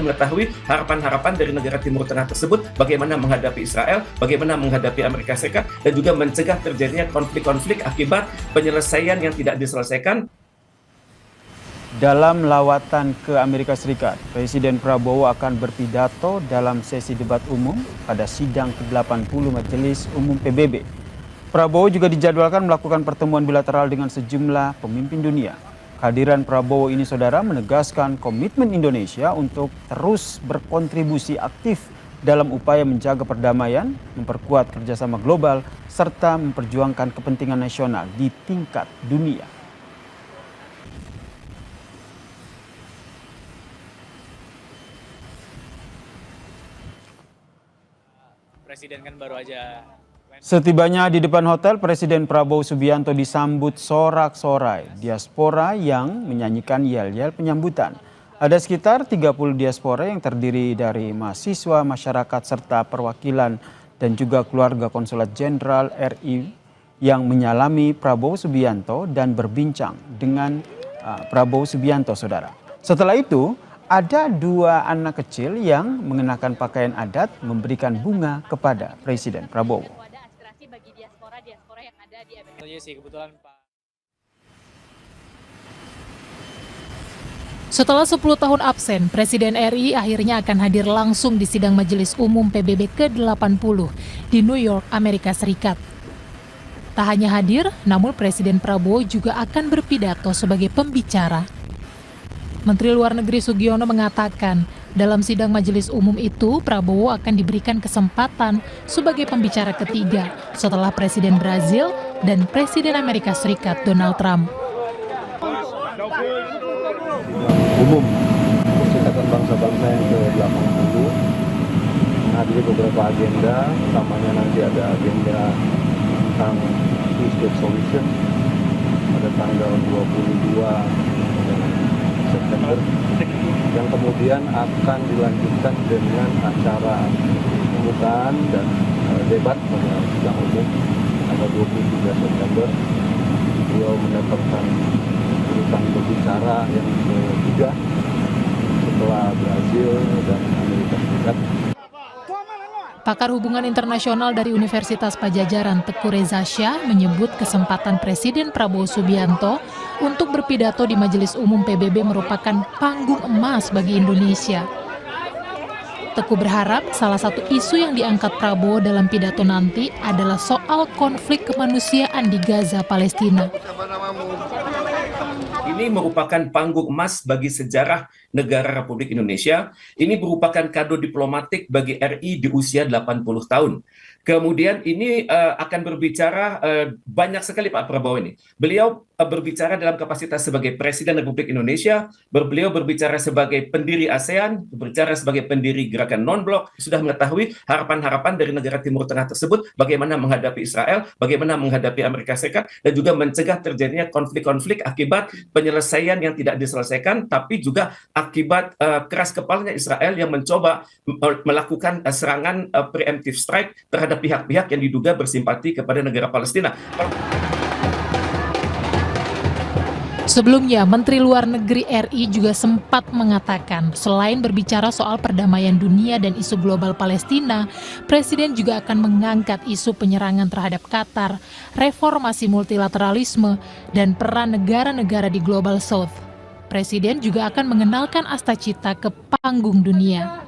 mengetahui harapan-harapan dari negara Timur Tengah tersebut, bagaimana menghadapi Israel, bagaimana menghadapi Amerika Serikat, dan juga mencegah terjadinya konflik-konflik akibat penyelesaian yang tidak diselesaikan. Dalam lawatan ke Amerika Serikat, Presiden Prabowo akan berpidato dalam sesi debat umum pada sidang ke-80 Majelis Umum PBB. Prabowo juga dijadwalkan melakukan pertemuan bilateral dengan sejumlah pemimpin dunia. Kehadiran Prabowo ini, saudara, menegaskan komitmen Indonesia untuk terus berkontribusi aktif dalam upaya menjaga perdamaian, memperkuat kerjasama global, serta memperjuangkan kepentingan nasional di tingkat dunia. Presiden kan baru aja. Setibanya di depan hotel, Presiden Prabowo Subianto disambut sorak-sorai diaspora yang menyanyikan yel-yel penyambutan. Ada sekitar 30 diaspora yang terdiri dari mahasiswa, masyarakat, serta perwakilan dan juga keluarga Konsulat Jenderal RI yang menyalami Prabowo Subianto dan berbincang dengan Prabowo Subianto, saudara. Setelah itu, ada dua anak kecil yang mengenakan pakaian adat memberikan bunga kepada Presiden Prabowo. Setelah 10 tahun absen, Presiden RI akhirnya akan hadir langsung di sidang Majelis Umum PBB ke-80 di New York, Amerika Serikat. Tak hanya hadir, namun Presiden Prabowo juga akan berpidato sebagai pembicara. Menteri Luar Negeri Sugiono mengatakan, dalam sidang Majelis Umum itu, Prabowo akan diberikan kesempatan sebagai pembicara ketiga setelah Presiden Brazil dan Presiden Amerika Serikat Donald Trump. Umum Perserikatan Bangsa-Bangsa yang ke-80 menghadiri beberapa agenda, utamanya nanti ada agenda tentang two-state solution pada tanggal 22 September yang kemudian akan dilanjutkan dengan acara pembukaan dan debat pada sidang umum tanggal 23 September. Beliau mendapatkan urutan berbicara yang ketiga setelah Brazil dan Amerika Serikat. Pakar hubungan internasional dari Universitas Padjadjaran Teguh Reza Shah menyebut kesempatan Presiden Prabowo Subianto untuk berpidato di Majelis Umum PBB merupakan panggung emas bagi Indonesia. Teguh berharap salah satu isu yang diangkat Prabowo dalam pidato nanti adalah soal konflik kemanusiaan di Gaza, Palestina. Ini merupakan panggung emas bagi sejarah negara Republik Indonesia. Ini merupakan kado diplomatik bagi RI di usia 80 tahun. Kemudian ini akan berbicara banyak sekali Pak Prabowo ini. Beliau berbicara dalam kapasitas sebagai Presiden Republik Indonesia, beliau berbicara sebagai pendiri ASEAN, berbicara sebagai pendiri gerakan non-blok, sudah mengetahui harapan-harapan dari negara Timur Tengah tersebut, bagaimana menghadapi Israel, bagaimana menghadapi Amerika Serikat, dan juga mencegah terjadinya konflik-konflik akibat penyelesaian yang tidak diselesaikan, tapi juga akibat keras kepalanya Israel yang mencoba melakukan serangan preemptive strike terhadap pihak-pihak yang diduga bersimpati kepada negara Palestina. Sebelumnya, Menteri Luar Negeri RI juga sempat mengatakan, selain berbicara soal perdamaian dunia dan isu global Palestina, Presiden juga akan mengangkat isu penyerangan terhadap Qatar, reformasi multilateralisme, dan peran negara-negara di Global South. Presiden juga akan mengenalkan Astacita ke panggung dunia.